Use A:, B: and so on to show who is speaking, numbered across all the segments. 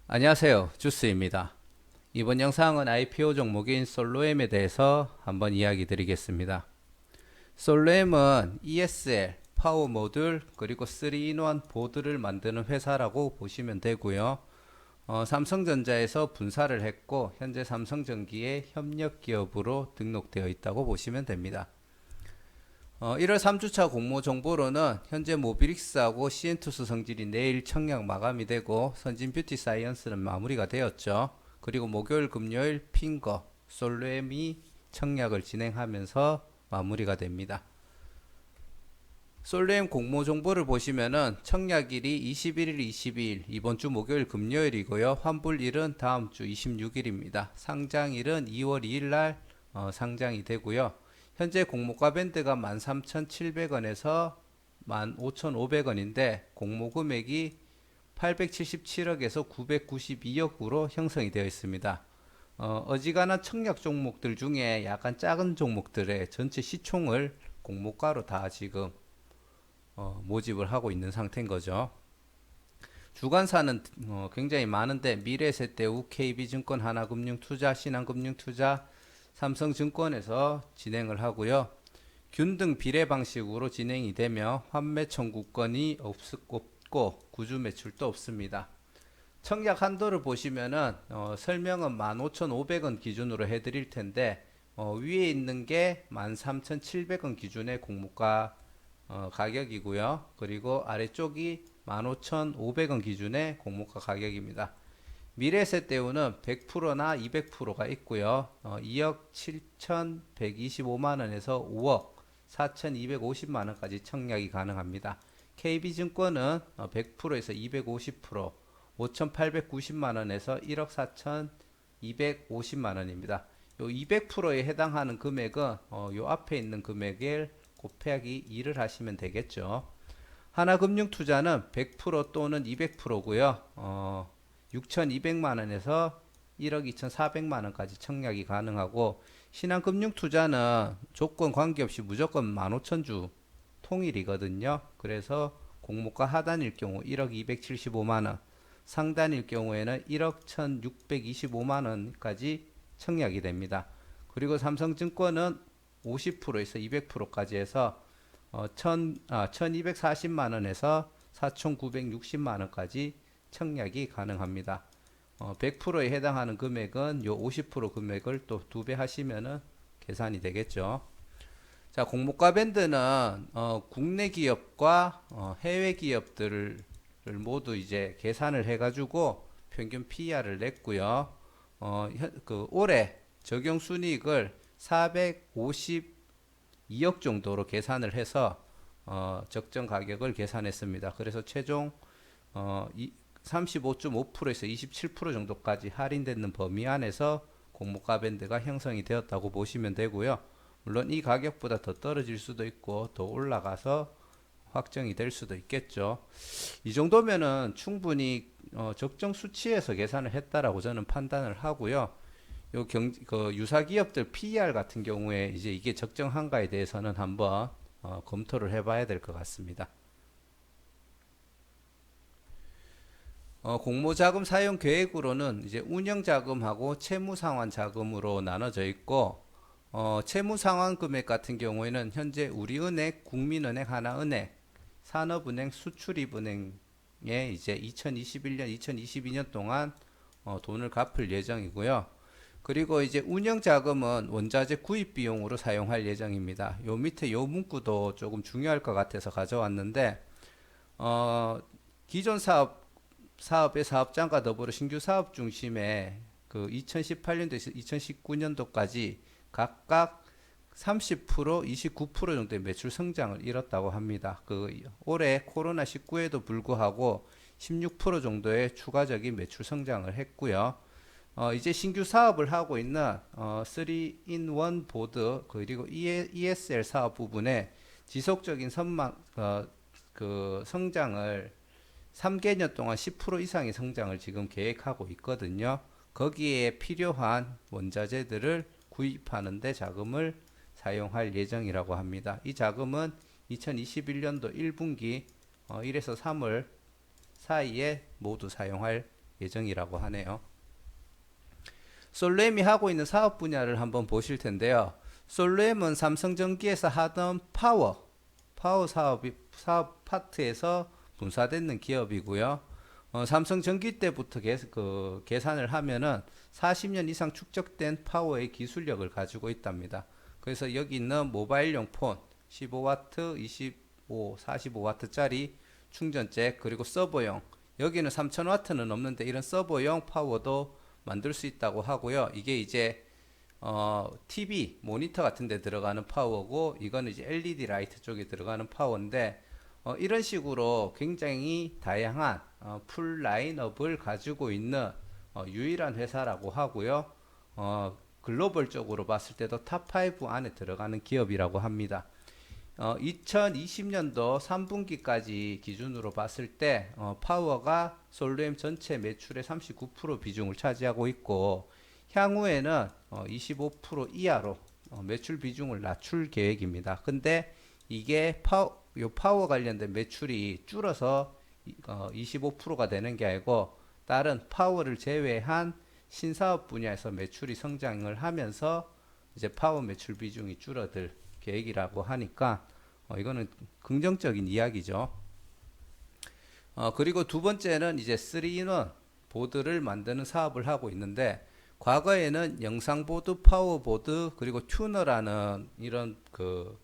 A: 안녕하세요. 주스입니다. 이번 영상은 IPO 종목인 솔로엠에 대해서 한번 이야기 드리겠습니다. 솔로엠은 ESL, 파워 모듈, 그리고 3-in-1 보드를 만드는 회사라고 보시면 되고요. 삼성전자에서 분사를 했고 현재 삼성전기의 협력 기업으로 등록되어 있다고 보시면 됩니다. 1월 3주차 공모 정보로는 현재 모비릭스하고 시엔투스 성질이 내일 청약 마감이 되고 선진 뷰티 사이언스는 마무리가 되었죠. 그리고 목요일, 금요일 핑거, 솔렘이 청약을 진행하면서 마무리가 됩니다. 솔렘 공모 정보를 보시면은 청약일이 21일, 22일 이번 주 목요일, 금요일이고요. 환불일은 다음 주 26일입니다. 상장일은 2월 2일 날 상장이 되고요. 현재 공모가 밴드가 13,700원에서 15,500원인데 공모 금액이 877억에서 992억으로 형성이 되어 있습니다. 어지간한 청약 종목들 중에 약간 작은 종목들의 전체 시총을 공모가로 다 지금 모집을 하고 있는 상태인 거죠. 주관사는 굉장히 많은데 미래에셋대우, KB증권, 하나금융투자, 신한금융투자, 삼성증권에서 진행을 하고요. 균등 비례 방식으로 진행이 되며 환매 청구권이 없고 구주 매출도 없습니다. 청약 한도를 보시면은 설명은 15,500원 기준으로 해드릴 텐데 위에 있는 게 13,700원 기준의 공모가 가격이고요. 그리고 아래쪽이 15,500원 기준의 공모가 가격입니다. 미래에셋대우는 100%나 200%가 있고요. 2억 7,125만원에서 5억 4,250만원까지 청약이 가능합니다. KB증권은 100%에서 250%, 5,890만원에서 1억 4,250만원입니다. 요 200%에 해당하는 금액은 요 앞에 있는 금액을 곱하기 2를 하시면 되겠죠. 하나금융투자는 100% 또는 200%고요. 6,200만원에서 1억 2,400만원까지 청약이 가능하고 신한금융투자는 조건 관계없이 무조건 15,000주 통일이거든요. 그래서 공모가 하단일 경우 1억 275만원, 상단일 경우에는 1억 1,625만원까지 청약이 됩니다. 그리고 삼성증권은 50%에서 200%까지 해서 1,240만원에서 4,960만원까지 청약이 가능합니다. 100%에 해당하는 금액은 요 50% 금액을 또 2배 하시면은 계산이 되겠죠. 자, 공모가 밴드는 국내 기업과 해외 기업들을 모두 이제 계산을 해가지고 평균 PER을 냈고요. 올해 적용 순이익을 452억 정도로 계산을 해서 적정 가격을 계산했습니다. 그래서 최종 35.5%에서 27% 정도까지 할인되는 범위 안에서 공모가 밴드가 형성이 되었다고 보시면 되고요. 물론 이 가격보다 더 떨어질 수도 있고 더 올라가서 확정이 될 수도 있겠죠. 이 정도면은 충분히 적정 수치에서 계산을 했다라고 저는 판단을 하고요. 그 유사 기업들 PER 같은 경우에 이제 이게 적정한가에 대해서는 한번 검토를 해봐야 될 것 같습니다. 공모자금 사용 계획으로는 이제 운영자금하고 채무상환 자금으로 나눠져 있고, 채무상환 금액 같은 경우에는 현재 우리은행, 국민은행, 하나은행, 산업은행, 수출입은행에 이제 2021년, 2022년 동안 돈을 갚을 예정이고요. 그리고 이제 운영자금은 원자재 구입 비용으로 사용할 예정입니다. 요 밑에 요 문구도 조금 중요할 것 같아서 가져왔는데, 기존 사업의 사업장과 더불어 신규 사업 중심의 그 2018년도에서 2019년도까지 각각 30%, 29% 정도의 매출 성장을 이뤘다고 합니다. 올해 코로나19에도 불구하고 16% 정도의 추가적인 매출 성장을 했고요. 이제 신규 사업을 하고 있는 3-in-1 보드 그리고 ESL 사업 부분에 지속적인 성장을 3개년 동안 10% 이상의 성장을 지금 계획하고 있거든요. 거기에 필요한 원자재들을 구입하는 데 자금을 사용할 예정이라고 합니다. 이 자금은 2021년도 1분기 1에서 3월 사이에 모두 사용할 예정이라고 하네요. 솔루엠이 하고 있는 사업 분야를 한번 보실 텐데요. 솔루엠은 삼성전기에서 하던 파워 사업 파트에서 분사되는 기업이고요. 삼성전기 때부터 계산을 하면은 40년 이상 축적된 파워의 기술력을 가지고 있답니다. 그래서 여기 있는 모바일용 폰 15W, 25, 45W짜리 충전잭 그리고 서버용 여기는 3000W는 없는데 이런 서버용 파워도 만들 수 있다고 하고요. 이게 이제 TV 모니터 같은 데 들어가는 파워고 이거는 이제 LED 라이트 쪽에 들어가는 파워인데 이런 식으로 굉장히 다양한 풀 라인업을 가지고 있는 유일한 회사라고 하고요. 글로벌적으로 봤을 때도 탑5 안에 들어가는 기업이라고 합니다. 2020년도 3분기까지 기준으로 봤을 때 파워가 솔루엠 전체 매출의 39% 비중을 차지하고 있고 향후에는 25% 이하로 매출 비중을 낮출 계획입니다. 근데 이게 파워 관련된 매출이 줄어서 25%가 되는 게 아니고 다른 파워를 제외한 신사업 분야에서 매출이 성장을 하면서 이제 파워 매출 비중이 줄어들 계획이라고 하니까 이거는 긍정적인 이야기죠. 그리고 두 번째는 이제 3-in-1 보드를 만드는 사업을 하고 있는데 과거에는 영상보드, 파워보드 그리고 튜너라는 이런 그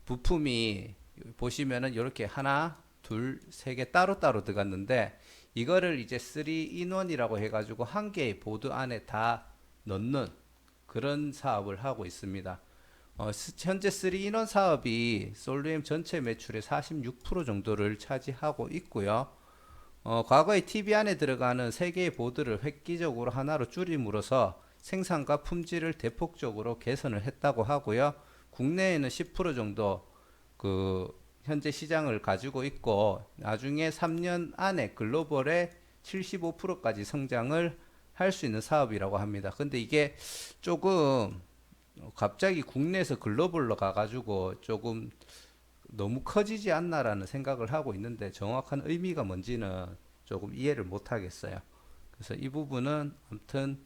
A: 부품이 보시면은 이렇게 하나, 둘, 세 개 따로따로 들어갔는데 이거를 이제 3-in-1이라고 해가지고 한 개의 보드 안에 다 넣는 그런 사업을 하고 있습니다. 현재 3-in-1 사업이 솔루엠 전체 매출의 46% 정도를 차지하고 있고요. 과거에 TV 안에 들어가는 3개의 보드를 획기적으로 하나로 줄임으로써 생산과 품질을 대폭적으로 개선을 했다고 하고요. 국내에는 10% 정도 현재 시장을 가지고 있고 나중에 3년 안에 글로벌의 75%까지 성장을 할 수 있는 사업이라고 합니다. 근데 이게 조금 갑자기 국내에서 글로벌로 가가지고 조금 너무 커지지 않나라는 생각을 하고 있는데 정확한 의미가 뭔지는 조금 이해를 못 하겠어요. 그래서 이 부분은 아무튼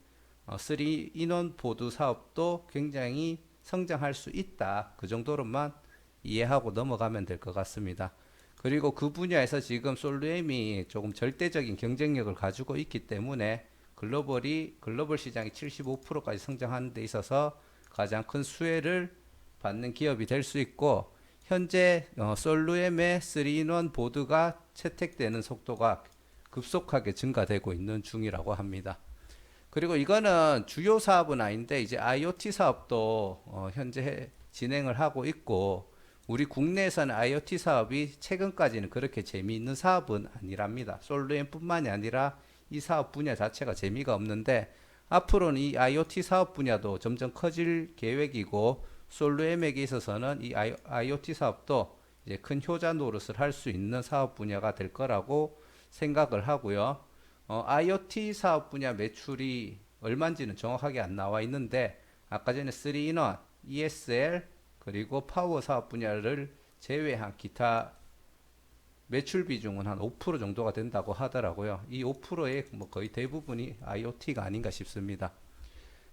A: 3-in-1 보드 사업도 굉장히 성장할 수 있다. 그 정도로만 이해하고 넘어가면 될 것 같습니다. 그리고 그 분야에서 지금 솔루엠이 조금 절대적인 경쟁력을 가지고 있기 때문에 글로벌 시장이 75%까지 성장하는 데 있어서 가장 큰 수혜를 받는 기업이 될 수 있고 현재 솔루엠의 3-in-1 보드가 채택되는 속도가 급속하게 증가되고 있는 중이라고 합니다. 그리고 이거는 주요 사업은 아닌데 이제 IoT 사업도 현재 진행을 하고 있고 우리 국내에서는 IoT 사업이 최근까지는 그렇게 재미있는 사업은 아니랍니다. 솔루엠뿐만이 아니라 이 사업 분야 자체가 재미가 없는데 앞으로는 이 IoT 사업 분야도 점점 커질 계획이고 솔루엠에게 있어서는 이 IoT 사업도 이제 큰 효자 노릇을 할 수 있는 사업 분야가 될 거라고 생각을 하고요. IoT 사업 분야 매출이 얼마인지는 정확하게 안 나와 있는데 아까 전에 3-in-1, ESL 그리고 파워 사업 분야를 제외한 기타 매출 비중은 한 5% 정도가 된다고 하더라고요. 이 5%의 뭐 거의 대부분이 IoT가 아닌가 싶습니다.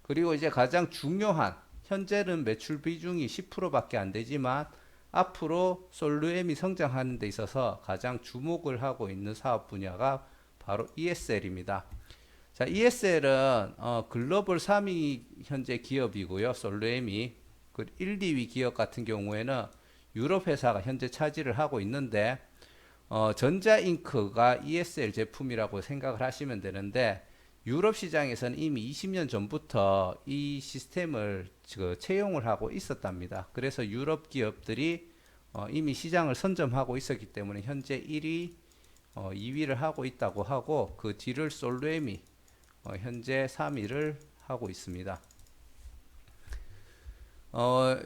A: 그리고 이제 가장 중요한 현재는 매출 비중이 10%밖에 안 되지만 앞으로 솔루엠이 성장하는 데 있어서 가장 주목을 하고 있는 사업 분야가 바로 ESL입니다. 자, ESL은 글로벌 3위 현재 기업이고요. 솔루엠이 1, 2위 기업 같은 경우에는 유럽 회사가 현재 차지를 하고 있는데 전자잉크가 ESL 제품이라고 생각을 하시면 되는데 유럽 시장에서는 이미 20년 전부터 이 시스템을 채용을 하고 있었답니다. 그래서 유럽 기업들이 이미 시장을 선점하고 있었기 때문에 현재 1위, 2위를 하고 있다고 하고 그 뒤를 솔루엠이 현재 3위를 하고 있습니다.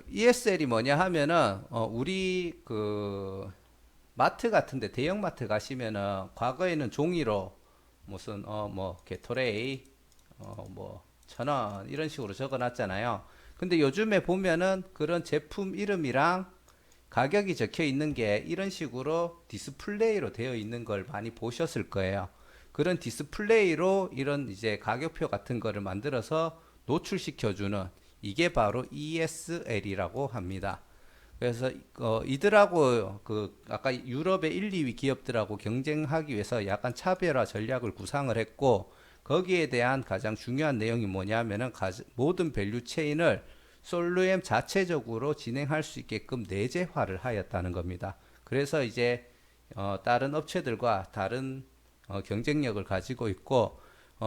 A: ESL이 뭐냐 하면은 우리 마트 같은데 대형 마트 가시면은 과거에는 종이로 무슨 뭐 게토레이 뭐 1,000원 이런 식으로 적어놨잖아요. 근데 요즘에 보면은 그런 제품 이름이랑 가격이 적혀 있는 게 이런 식으로 디스플레이로 되어 있는 걸 많이 보셨을 거예요. 그런 디스플레이로 이런 이제 가격표 같은 거를 만들어서 노출시켜주는 이게 바로 ESL이라고 합니다. 그래서 이들하고 그 아까 유럽의 1, 2위 기업들하고 경쟁하기 위해서 약간 차별화 전략을 구상을 했고 거기에 대한 가장 중요한 내용이 뭐냐면은 모든 밸류 체인을 솔루엠 자체적으로 진행할 수 있게끔 내재화를 하였다는 겁니다. 그래서 이제 다른 업체들과 다른 경쟁력을 가지고 있고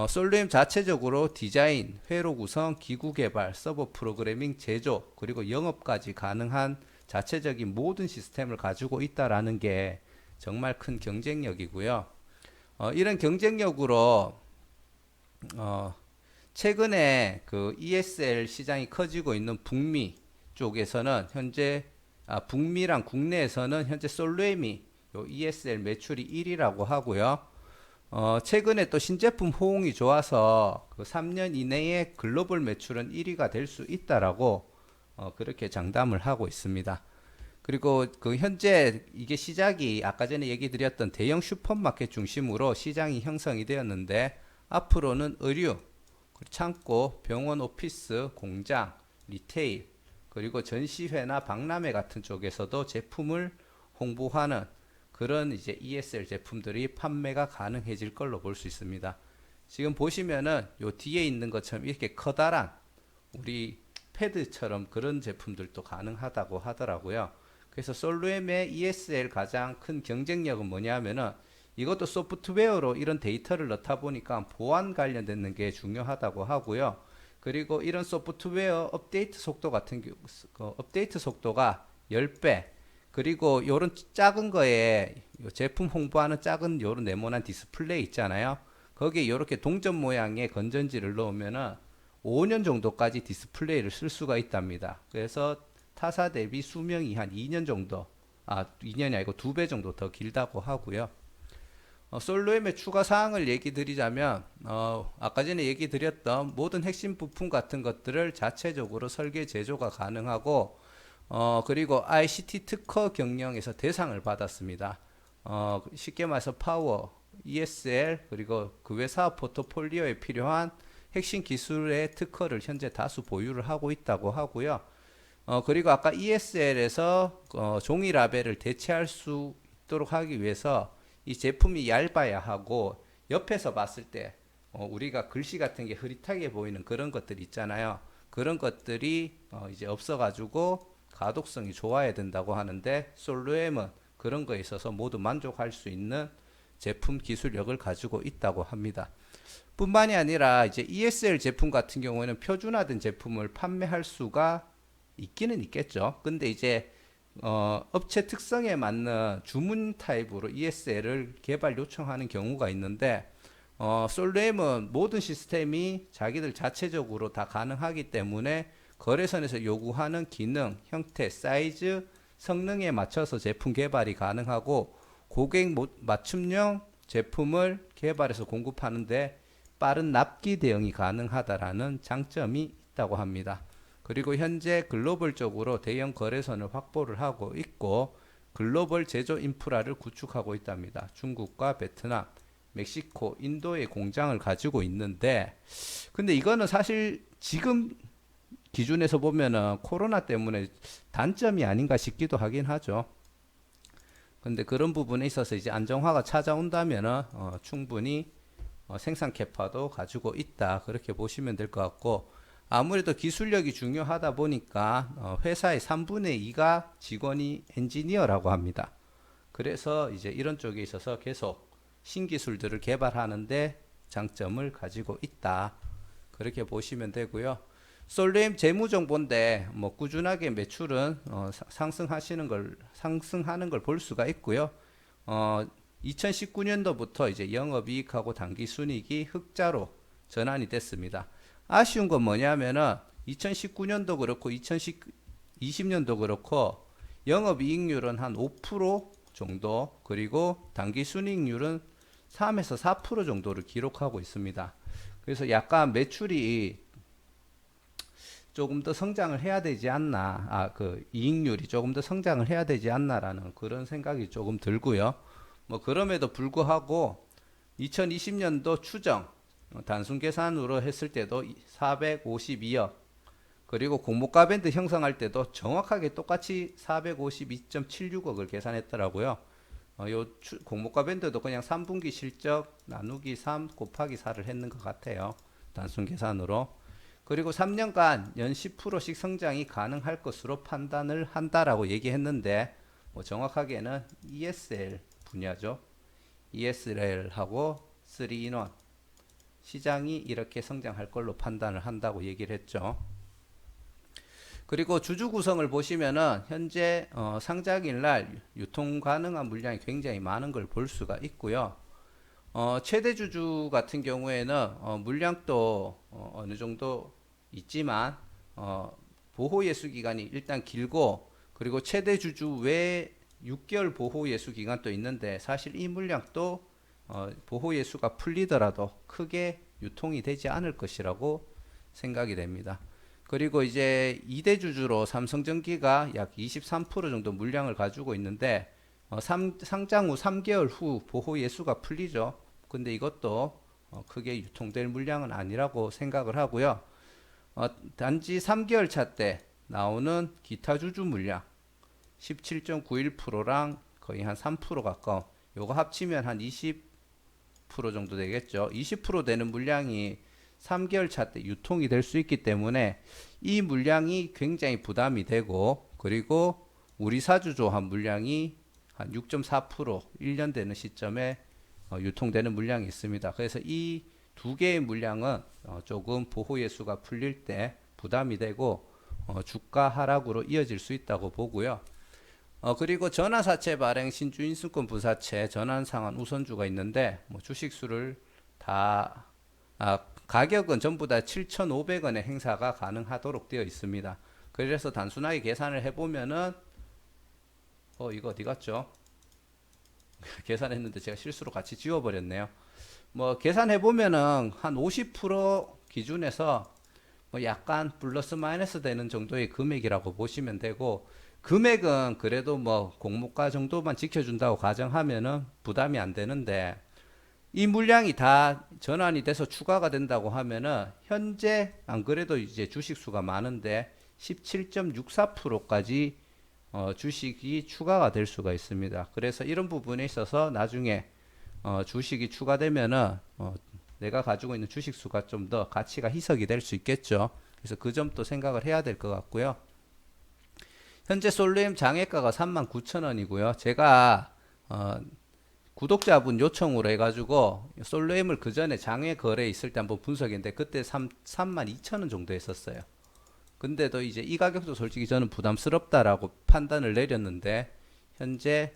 A: 솔루엠 자체적으로 디자인, 회로 구성, 기구 개발, 서버 프로그래밍, 제조 그리고 영업까지 가능한 자체적인 모든 시스템을 가지고 있다라는 게 정말 큰 경쟁력이고요. 이런 경쟁력으로 최근에 그 ESL 시장이 커지고 있는 북미 쪽에서는 현재 북미랑 국내에서는 현재 솔루엠이 요 ESL 매출이 1위라고 하고요. 최근에 또 신제품 호응이 좋아서 그 3년 이내에 글로벌 매출은 1위가 될 수 있다라고 그렇게 장담을 하고 있습니다. 그리고 그 현재 이게 시작이 아까 전에 얘기 드렸던 대형 슈퍼마켓 중심으로 시장이 형성이 되었는데 앞으로는 의류, 창고, 병원, 오피스, 공장, 리테일, 그리고 전시회나 박람회 같은 쪽에서도 제품을 홍보하는 그런 이제 ESL 제품들이 판매가 가능해질 걸로 볼 수 있습니다. 지금 보시면은 요 뒤에 있는 것처럼 이렇게 커다란 우리 패드처럼 그런 제품들도 가능하다고 하더라고요. 그래서 솔루엠의 ESL 가장 큰 경쟁력은 뭐냐면은 이것도 소프트웨어로 이런 데이터를 넣다 보니까 보안 관련되는 게 중요하다고 하고요. 그리고 이런 소프트웨어 업데이트 속도 같은 업데이트 속도가 10배. 그리고 요런 작은 거에 제품 홍보하는 작은 요런 네모난 디스플레이 있잖아요. 거기에 이렇게 동전 모양의 건전지를 넣으면은 5년 정도까지 디스플레이를 쓸 수가 있답니다. 그래서 타사 대비 수명이 한 2년 정도, 2년이 아니고 2배 정도 더 길다고 하고요. 솔루엠의 추가 사항을 얘기 드리자면 아까 전에 얘기 드렸던 모든 핵심 부품 같은 것들을 자체적으로 설계 제조가 가능하고 그리고 ICT 특허 경영에서 대상을 받았습니다. 쉽게 말해서 파워, ESL 그리고 그 외 사업 포트폴리오에 필요한 핵심 기술의 특허를 현재 다수 보유를 하고 있다고 하고요. 그리고 아까 ESL에서 종이 라벨을 대체할 수 있도록 하기 위해서 이 제품이 얇아야 하고 옆에서 봤을 때 우리가 글씨 같은 게 흐릿하게 보이는 그런 것들 있잖아요. 그런 것들이 이제 없어가지고 가독성이 좋아야 된다고 하는데 솔루엠은 그런 거에 있어서 모두 만족할 수 있는 제품 기술력을 가지고 있다고 합니다. 뿐만이 아니라 이제 ESL 제품 같은 경우에는 표준화된 제품을 판매할 수가 있기는 있겠죠. 근데 이제 업체 특성에 맞는 주문 타입으로 ESL을 개발 요청하는 경우가 있는데 솔루엠은 모든 시스템이 자기들 자체적으로 다 가능하기 때문에 거래선에서 요구하는 기능, 형태, 사이즈, 성능에 맞춰서 제품 개발이 가능하고 고객 맞춤형 제품을 개발해서 공급하는데 빠른 납기 대응이 가능하다라는 장점이 있다고 합니다. 그리고 현재 글로벌적으로 대형 거래선을 확보를 하고 있고 글로벌 제조 인프라를 구축하고 있답니다. 중국과 베트남, 멕시코, 인도의 공장을 가지고 있는데 근데 이거는 사실 지금 기준에서 보면은 코로나 때문에 단점이 아닌가 싶기도 하긴 하죠. 근데 그런 부분에 있어서 이제 안정화가 찾아온다면은 충분히 생산 캐파도 가지고 있다 그렇게 보시면 될 것 같고 아무래도 기술력이 중요하다 보니까 회사의 3분의 2가 직원이 엔지니어라고 합니다. 그래서 이제 이런 쪽에 있어서 계속 신기술들을 개발하는데 장점을 가지고 있다 그렇게 보시면 되고요. 솔루엠 재무정보인데 뭐 꾸준하게 매출은 상승하는 걸 볼 수가 있고요. 2019년도부터 이제 영업이익하고 당기순이익이 흑자로 전환이 됐습니다. 아쉬운 건 뭐냐면은 2019년도 그렇고 2020년도 그렇고 영업이익률은 한 5% 정도 그리고 당기순이익률은 3에서 4% 정도를 기록하고 있습니다. 그래서 약간 매출이 조금 더 성장을 해야 되지 않나, 그 이익률이 조금 더 성장을 해야 되지 않나라는 그런 생각이 조금 들고요. 뭐 그럼에도 불구하고 2020년도 추정 단순 계산으로 했을 때도 452억, 그리고 공모가 밴드 형성할 때도 정확하게 똑같이 452.76억을 계산했더라고요. 공모가 밴드도 그냥 3분기 실적 나누기 3 곱하기 4를 했는 것 같아요. 단순 계산으로. 그리고 3년간 연 10%씩 성장이 가능할 것으로 판단을 한다라고 얘기했는데, 정확하게는 ESL 분야죠. ESL하고 3-in-1 시장이 이렇게 성장할 걸로 판단을 한다고 얘기를 했죠. 그리고 주주 구성을 보시면은 현재 상장일 날 유통 가능한 물량이 굉장히 많은 걸 볼 수가 있고요. 최대 주주 같은 경우에는 물량도 어느 정도 있지만 보호 예수 기간이 일단 길고, 그리고 최대 주주 외에 6개월 보호 예수 기간도 있는데, 사실 이 물량도 보호 예수가 풀리더라도 크게 유통이 되지 않을 것이라고 생각이 됩니다. 그리고 이제 2대 주주로 삼성전기가 약 23% 정도 물량을 가지고 있는데, 상장 후 3개월 후 보호 예수가 풀리죠. 근데 이것도 크게 유통될 물량은 아니라고 생각을 하고요. 단지 3개월 차 때 나오는 기타 주주 물량 17.91%랑 거의 한 3% 가까운, 요거 합치면 한 20% 정도 되겠죠. 20% 되는 물량이 3개월 차 때 유통이 될 수 있기 때문에 이 물량이 굉장히 부담이 되고, 그리고 우리 사주조합 물량이 한 6.4% 1년 되는 시점에 유통되는 물량이 있습니다. 그래서 이 두 개의 물량은 조금 보호 예수가 풀릴 때 부담이 되고 주가 하락으로 이어질 수 있다고 보고요. 그리고 전환사채 발행 신주인수권 부사채 전환 상환 우선주가 있는데, 주식수를 다 가격은 전부 다 7,500원의 행사가 가능하도록 되어 있습니다. 그래서 단순하게 계산을 해보면은 이거 어디 갔죠? 계산했는데 제가 실수로 같이 지워버렸네요. 계산해보면은 한 50% 기준에서 약간 플러스 마이너스 되는 정도의 금액이라고 보시면 되고, 금액은 그래도 공모가 정도만 지켜준다고 가정하면은 부담이 안 되는데, 이 물량이 다 전환이 돼서 추가가 된다고 하면은 현재 안 그래도 이제 주식수가 많은데 17.64%까지 주식이 추가가 될 수가 있습니다. 그래서 이런 부분에 있어서 나중에 주식이 추가되면은 내가 가지고 있는 주식수가 좀 더 가치가 희석이 될 수 있겠죠. 그래서 그 점도 생각을 해야 될 것 같고요. 현재 솔루엠 장외가가 39,000원이고요. 제가 구독자분 요청으로 해가지고 솔루엠을 그 전에 장외 거래 있을 때 한번 분석했는데, 그때 32,000원 정도 했었어요. 근데도 이제 이 가격도 솔직히 저는 부담스럽다라고 판단을 내렸는데, 현재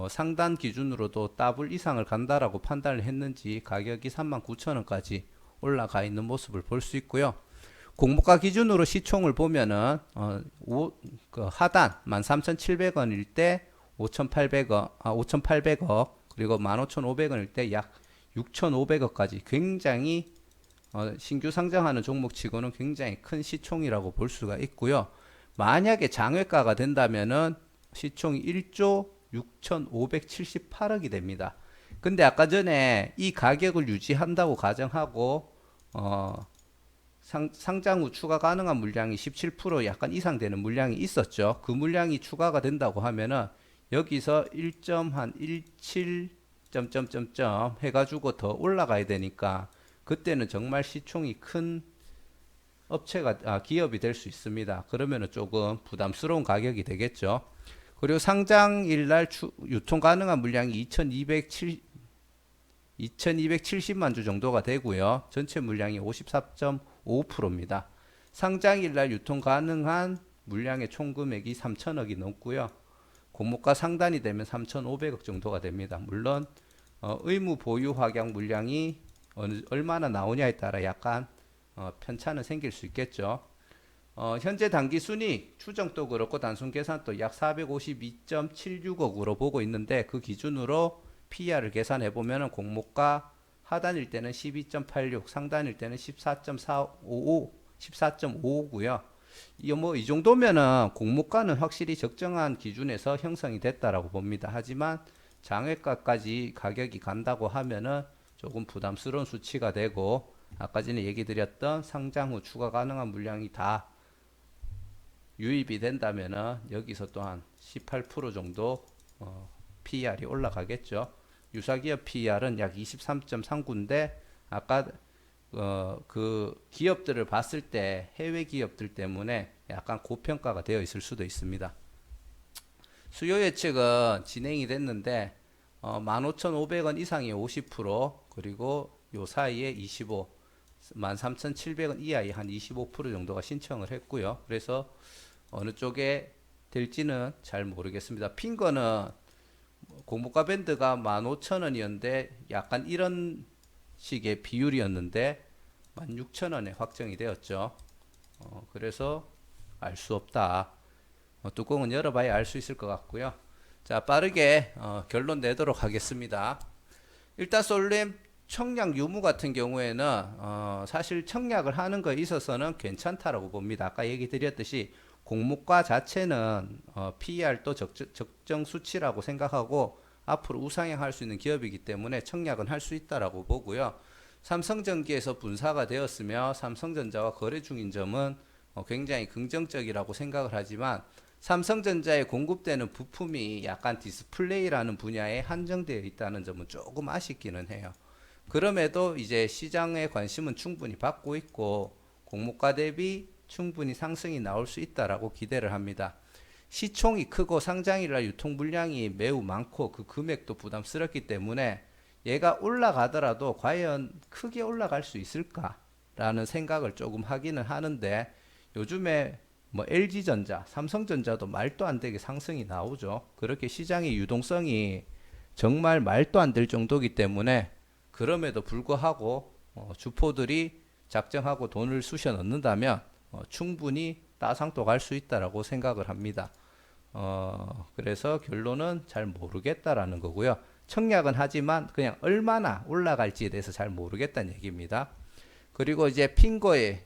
A: 상단 기준으로도 더블 이상을 간다라고 판단을 했는지 가격이 39,000원까지 올라가 있는 모습을 볼 수 있고요. 공모가 기준으로 시총을 보면은 하단 13,700원일 때 5,800억, 그리고 15,500원일 때 약 6,500억까지 굉장히 신규 상장하는 종목치고는 굉장히 큰 시총이라고 볼 수가 있고요. 만약에 장외가가 된다면은 시총이 1조 6,578억이 됩니다. 근데 아까 전에 이 가격을 유지한다고 가정하고 상장 후 추가 가능한 물량이 17% 약간 이상 되는 물량이 있었죠. 그 물량이 추가가 된다고 하면은 여기서 1.17 점점점점 해가지고 더 올라가야 되니까, 그때는 정말 시총이 큰 기업이 될 수 있습니다. 그러면은 조금 부담스러운 가격이 되겠죠. 그리고 상장일 날 유통 가능한 물량이 2,270만 주 정도가 되고요. 전체 물량이 54.5%입니다. 상장일 날 유통 가능한 물량의 총 금액이 3천억이 넘고요. 공모가 상단이 되면 3,500억 정도가 됩니다. 물론 의무 보유 확약 물량이 얼마나 나오냐에 따라 약간 편차는 생길 수 있겠죠. 현재 당기 순이익 추정도 그렇고 단순 계산도 약 452.76억으로 보고 있는데, 그 기준으로 PER을 계산해 보면 공모가 하단일 때는 12.86, 상단일 때는 14.455, 14.55고요. 이 정도면은 공모가는 확실히 적정한 기준에서 형성이 됐다라고 봅니다. 하지만 장외가까지 가격이 간다고 하면은 조금 부담스러운 수치가 되고, 아까 전에 얘기 드렸던 상장 후 추가 가능한 물량이 다 유입이 된다면은 여기서 또한 18% 정도 PER이 올라가겠죠. 유사기업 PER은 약 23.39인데 아까 그 기업들을 봤을 때 해외 기업들 때문에 약간 고평가가 되어 있을 수도 있습니다. 수요 예측은 진행이 됐는데 15,500원 이상이 50%, 그리고 요 사이에 25, 13,700원 이하의 한 25% 정도가 신청을 했고요. 그래서 어느 쪽에 될지는 잘 모르겠습니다. 핀 거는 공모가 밴드가 15,000원이었는데 약간 이런 식의 비율이었는데 16,000원에 확정이 되었죠. 그래서 알 수 없다. 뚜껑은 열어봐야 알 수 있을 것 같고요. 자, 빠르게 결론 내도록 하겠습니다. 일단 솔렘 청약 유무 같은 경우에는 사실 청약을 하는 거에 있어서는 괜찮다라고 봅니다. 아까 얘기 드렸듯이 공모가 자체는 PER도 적정 수치라고 생각하고 앞으로 우상향할 수 있는 기업이기 때문에 청약은 할 수 있다라고 보고요. 삼성전기에서 분사가 되었으며 삼성전자와 거래 중인 점은 굉장히 긍정적이라고 생각을 하지만 삼성전자에 공급되는 부품이 약간 디스플레이라는 분야에 한정되어 있다는 점은 조금 아쉽기는 해요. 그럼에도 이제 시장의 관심은 충분히 받고 있고 공모가 대비 충분히 상승이 나올 수 있다라고 기대를 합니다. 시총이 크고 상장일날 유통 물량이 매우 많고 그 금액도 부담스럽기 때문에 얘가 올라가더라도 과연 크게 올라갈 수 있을까라는 생각을 조금 하기는 하는데 요즘에 뭐 LG전자, 삼성전자도 말도 안 되게 상승이 나오죠. 그렇게 시장의 유동성이 정말 말도 안 될 정도이기 때문에 그럼에도 불구하고 주포들이 작정하고 돈을 쑤셔 넣는다면 충분히 따상도 갈 수 있다라고 생각을 합니다. 그래서 결론은 잘 모르겠다라는 거고요. 청약은 하지만 그냥 얼마나 올라갈지에 대해서 잘 모르겠다는 얘기입니다. 그리고 이제 핑거에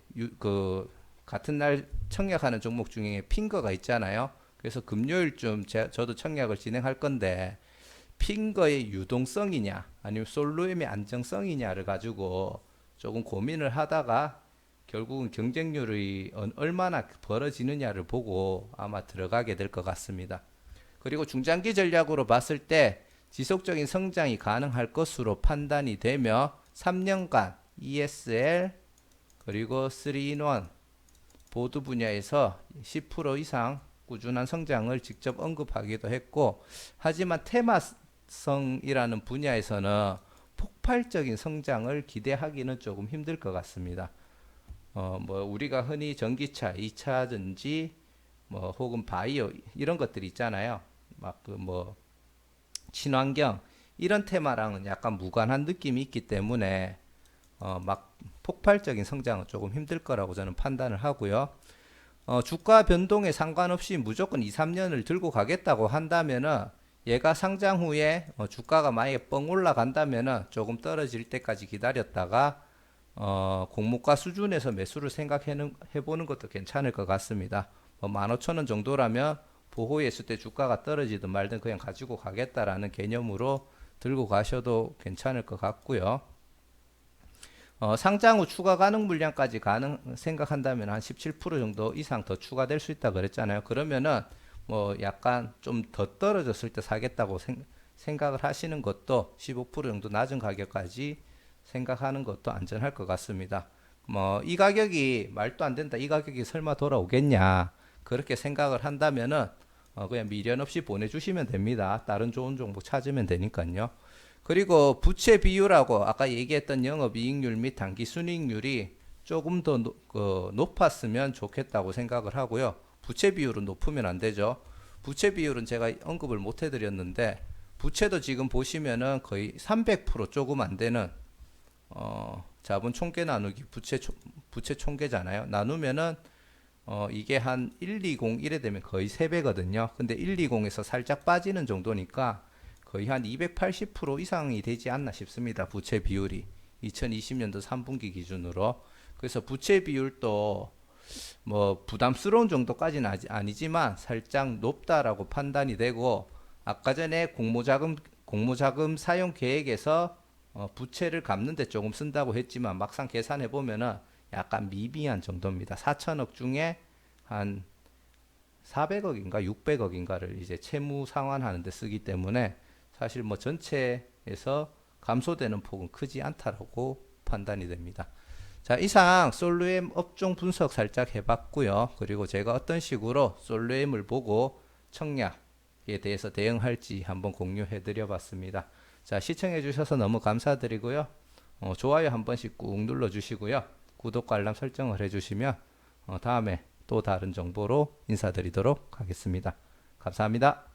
A: 같은 날 청약하는 종목 중에 핑거가 있잖아요. 그래서 금요일쯤 저도 청약을 진행할 건데 핑거의 유동성이냐 아니면 솔로엠의 안정성이냐를 가지고 조금 고민을 하다가 결국은 경쟁률이 얼마나 벌어지느냐를 보고 아마 들어가게 될 것 같습니다. 그리고 중장기 전략으로 봤을 때 지속적인 성장이 가능할 것으로 판단이 되며 3년간 ESL 그리고 3-in-1 보드 분야에서 10% 이상 꾸준한 성장을 직접 언급하기도 했고, 하지만 테마성이라는 분야에서는 폭발적인 성장을 기대하기는 조금 힘들 것 같습니다. 뭐 우리가 흔히 전기차, 2차전지, 뭐 혹은 바이오 이런 것들이 있잖아요. 막 그 뭐 친환경 이런 테마랑은 약간 무관한 느낌이 있기 때문에 막 폭발적인 성장은 조금 힘들 거라고 저는 판단을 하고요. 주가 변동에 상관없이 무조건 2, 3년을 들고 가겠다고 한다면은 얘가 상장 후에 주가가 만약에 뻥 올라간다면은 조금 떨어질 때까지 기다렸다가 공모가 수준에서 매수를 생각해 보는 것도 괜찮을 것 같습니다. 15,000원 정도라면 보호에 있을 때 주가가 떨어지든 말든 그냥 가지고 가겠다라는 개념으로 들고 가셔도 괜찮을 것 같고요. 상장 후 추가 가능 물량까지 생각한다면 한 17% 정도 이상 더 추가될 수 있다 그랬잖아요. 그러면은 뭐 약간 좀 더 떨어졌을 때 사겠다고 생각을 하시는 것도 15% 정도 낮은 가격까지 생각하는 것도 안전할 것 같습니다. 뭐 이 가격이 말도 안 된다, 이 가격이 설마 돌아오겠냐 그렇게 생각을 한다면은 그냥 미련 없이 보내주시면 됩니다. 다른 좋은 종목 찾으면 되니까요. 그리고 부채 비율하고 아까 얘기했던 영업이익률 및 당기순이익률이 조금 더 높았으면 좋겠다고 생각을 하고요. 부채 비율은 높으면 안 되죠. 부채 비율은 제가 언급을 못 해드렸는데 부채도 지금 보시면은 거의 300% 조금 안 되는 자본 총계 나누기 부채 총계잖아요. 나누면은 이게 한 120 이래 되면 거의 3배거든요. 근데 120에서 살짝 빠지는 정도니까 거의 한 280% 이상이 되지 않나 싶습니다. 부채 비율이 2020년도 3분기 기준으로. 그래서 부채 비율도 뭐 부담스러운 정도까지는 아니지만 살짝 높다라고 판단이 되고, 아까 전에 공모자금 사용 계획에서 부채를 갚는 데 조금 쓴다고 했지만 막상 계산해 보면은 약간 미비한 정도입니다. 4천억 중에 한 400억인가 600억인가를 이제 채무 상환하는 데 쓰기 때문에 사실 뭐 전체에서 감소되는 폭은 크지 않다라고 판단이 됩니다. 자, 이상 솔루엠 업종 분석 살짝 해봤고요. 그리고 제가 어떤 식으로 솔루엠을 보고 청약에 대해서 대응할지 한번 공유해 드려봤습니다. 자, 시청해 주셔서 너무 감사드리고요. 좋아요 한 번씩 꾹 눌러 주시고요. 구독과 알람 설정을 해 주시면 다음에 또 다른 정보로 인사드리도록 하겠습니다. 감사합니다.